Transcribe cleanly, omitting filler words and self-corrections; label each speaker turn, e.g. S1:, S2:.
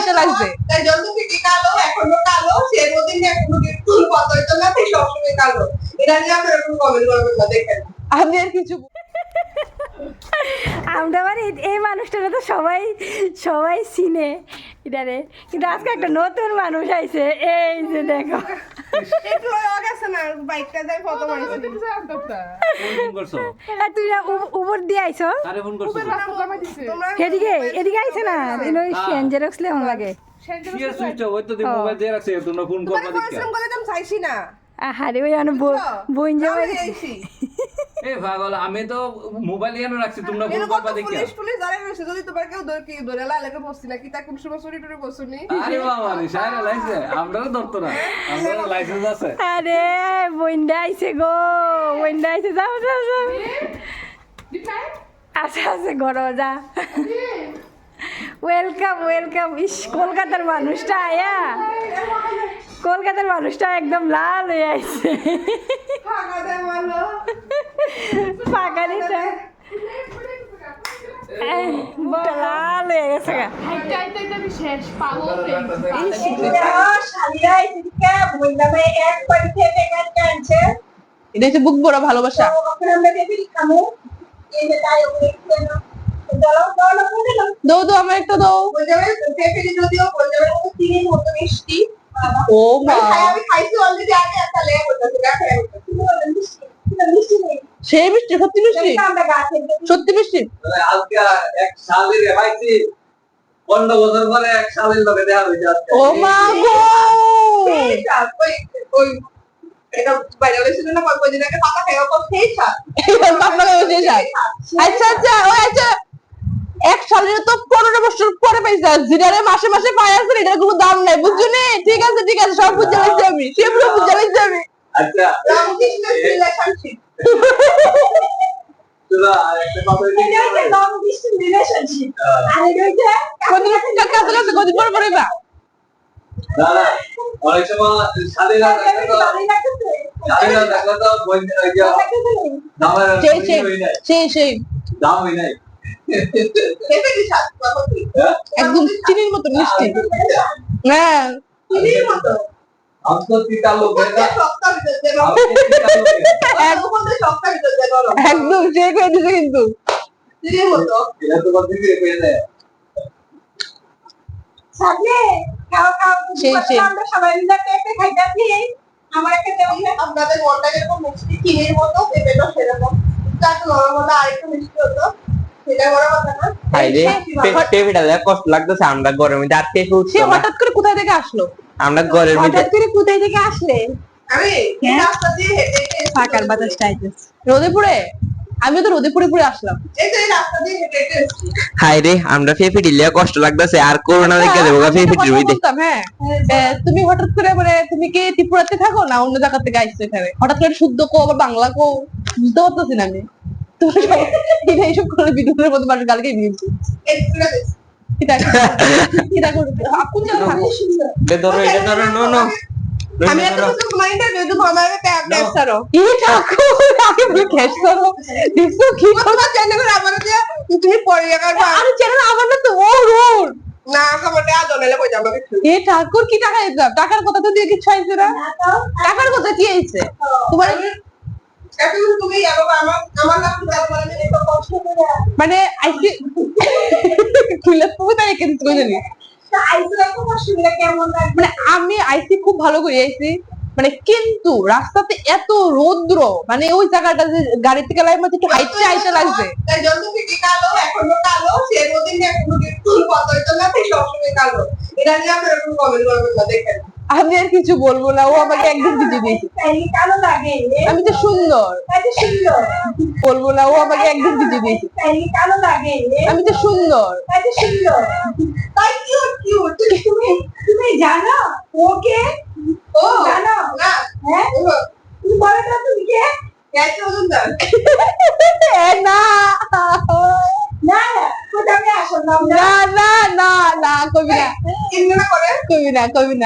S1: আইসা লাগছে।
S2: তাই যত থেকে কালো এখনো কালো সে রোদিন এখনো চুল পতইতো না তাই সবসময় কালো। এটা নিয়ে আপনারা কোনো কমেন্ট করবেন না দেখেন।
S1: আমি আর কিছু
S3: আমরা মানে এই মানুষটারা তো সবাই সবাই চিনে এটারে, কিন্তু আজকে একটা নতুন মানুষ আইছে, এই যে দেখো
S2: একটু লগ আছে না বাইকটা যাই ফটো মারছি।
S4: ফোন করছো?
S3: আর তুই না উপর দিয়ে আইছো
S4: আরে ফোন করছো?
S3: এদিকে এদিকে আইছে না, তুই ওই জেরক্স লে হন লাগে
S4: কি আর সুইচ অফ হইতো তুমি মোবাইল দিয়ে রাখছো তোমরা ফোন করবা
S2: তোমার
S4: দেখি।
S2: পরিশ্রম করে তো আমি চাইছি না।
S3: আহারে ওই আনো বইন যাবে
S2: আমি আইছি।
S4: এ পাগল আমি তো মোবাইল এনে রাখছি তোমরা ফোন
S2: এরকম
S4: করবা
S2: তো
S4: দেখি।
S2: পুলিশ পুলিশ দাঁড়ায় রয়েছে, যদি তোমার কেউ ধরে লাগে বসছি না কি তা কোন সময় চুরি টুরি বসুনি।
S4: আরে বাবা রে সারা লাইসেন্স আমরাও ধরতো না, আমাদের লাইসেন্স আছে।
S3: আরে বইনটা আইছে গো, বইনটা আইছে, যাও যাও যাও আচ্ছা আচ্ছা ঘর যা। Welcome welcome. ইস কলকাতার মানুষটা আয়া, কলকাতার মানুষটা একদম লাল হয়ে আইছে।
S2: ফাঁকা দেয় ভালো।
S3: পাকানিটা মুখটা লাল হয়ে গেছে গা।
S1: এটা হচ্ছে বুক বড় ভালোবাসা। দাও দাও আমার একটা দাও। ও মা
S2: আমি খাইছি অলরেডি আগে একটা লেগ হচ্ছে
S1: সেই মিষ্টি, সত্যি মিষ্টি, সত্যি মিষ্টি।
S5: আজকে এক শালির ভাইছি 15 বছর পরে এক শালির লগে দেখা হইছে আজকে।
S1: ও মা গো
S2: এটা বাইরে ছিল না কয়েকদিন আগে পাতা খাওয়া পর সেই সাত
S1: পাপা হয়েছে স্যার। আচ্ছা আচ্ছা ও আচ্ছা এক সালের তো 15 বছর পরে পাইছা, জিরারে মাসে মাসে পাই আছে, এটার কোনো দাম নাই বুঝছো নি? ঠিক আছে ঠিক আছে, সব বুঝে লাইছি আমি, সেগুলো বুঝে লাইছি আমি।
S5: আচ্ছা
S2: লং ডিস্টেন্স রিলেশনশিপ
S5: তোরা একটা কথা
S2: এটা লং ডিস্টেন্স রিলেশনশিপ আর এটা
S1: কদিন কাছে কাছে কদিন পরে পরে বা
S5: দাদা অনেক সময় শালিরা দেখলে তো বই দামের
S1: সেই সেই সেই সেই
S5: দাম হই নাই।
S2: হেভি সাত
S1: একদম চিনির মতো মিষ্টি। হ্যাঁ
S2: চিনির মতো
S5: আমতো তিতা লোক না
S2: সস্তা ভিতরে দেব একদম সস্তা ভিতরে দেব
S1: একদম চেক হয়ে দিছে কিন্তু
S2: চিনির মতো
S5: এটা তো বলতে কি হয়ে যায়।
S2: সামনে খাও খাও
S1: সেই সেই
S2: আমরা সবাই মিলে একটা খাইতাছি। আমার একটা দেব আপনাদের মনটা এরকম মিষ্টি চিনির মতো পেঁপেটা সেরকম তার নরম হলো আরেকটু মিষ্টি হতো, সেটা বড় কথা না।
S6: আইরে পেঁপেটা দেখ কষ্ট লাগতেছে, আমরা গরমে আর পেঁপে উঠছে
S1: সে
S6: না।
S1: হঠাৎ করে কোথায় থেকে আসলো?
S6: আমরা ঘরের মধ্যে
S1: হঠাৎ করে কোথায় থেকে আসলে?
S2: আমি এই রাস্তা দিয়ে হেঁটে হেঁটে
S1: ফাঁকার বাতাসটা আইতেছে রোদে পুড়ে। আমিও তো রোদে পুড়ে পুড়ে আসলাম।
S2: এই যে এই রাস্তা দিয়ে হেঁটে হেঁটে এসেছি।
S6: হাই রে আমরা পেঁপে দিলে কষ্ট লাগতেছে, আর করোনা দেখে দেবো
S1: আমি একটা
S6: পেঁপে
S1: কথা
S6: দিতে।
S1: বলতাম, হ্যাঁ তুমি হঠাৎ করে মানে তুমি কি ত্রিপুরাতে থাকো না অন্য জায়গা থেকে আইছো এখানে? হঠাৎ করে শুদ্ধ কো আবার বাংলা কো বুঝতে পারতেছি না আমি। তুমি এটা এইসব করে ভিডিওর মধ্যে মানুষ গালকে দিয়েছি।
S2: এক্সপ্রেস
S1: এটা এটা করতে কোন জায়গা থাকো?
S6: এটা ধরো নো নো
S2: আমি এত কিছু তোমার ইন্টারভিউ দেবো আমাকে ট্যাব ট্যাব ছাড়ো
S1: এই ঠাকুর আগে তুমি ক্যাশ করো দিছো কি
S2: কথা জানে করে আমার দিয়ে তুমি পড়ে যাবার
S1: আরে চ্যানেল আমার না তো ও রোড
S2: না আমার টাকা দনেলে কই যাবে কিছু
S1: এই ঠাকুর কি টাকা দিতে টাকার কথা তো দিয়ে কিছু আইছে না। টাকার কথা কি আইছে তোমার?
S2: এখন তুমি আমার আমার নাম জানো মানে এত কষ্ট করে
S1: মানে আইসি খুলে তুমি তাই কেন কই জানি
S2: আইসো এত কষ্ট করে কেমন লাগে।
S1: মানে আমি আইসি খুব ভালো করে আইসি মানে, কিন্তু রাস্তাতে এত রৌদ্র মানে ওই জায়গাটা যে গাড়ি থেকে লাইম একটু হাইটে আইতে লাগছে।
S2: তাই যত থেকে কালো এখনো কালো সে রোদিন এখনো চুল পতইতো না তাই সবসময় কালো। এটা নিয়ে আপনারা কোনো কমেন্ট করবেন না দেখেন।
S1: আমি আর কিছু বলবো না, ও আমাকে একদম কিছু দিয়েছে।
S2: কালো লাগে
S1: আমি তো সুন্দর
S2: সুন্দর
S1: বলবো না, ও আমাকে একদম কিছু দিয়েছে।
S2: কালো লাগে
S1: আমি তো সুন্দর
S2: সুন্দর তাই কিউট কিউট। তুমি তুমি জানো ওকে? ও জানো না? হ্যাঁ তুমি বলো তো তুমি কে? গাইতে মজুমদার
S1: না
S2: না কোথায় আসো না
S1: না না না না কবি না
S2: ইংরেজি করে
S1: কবি না কবি না।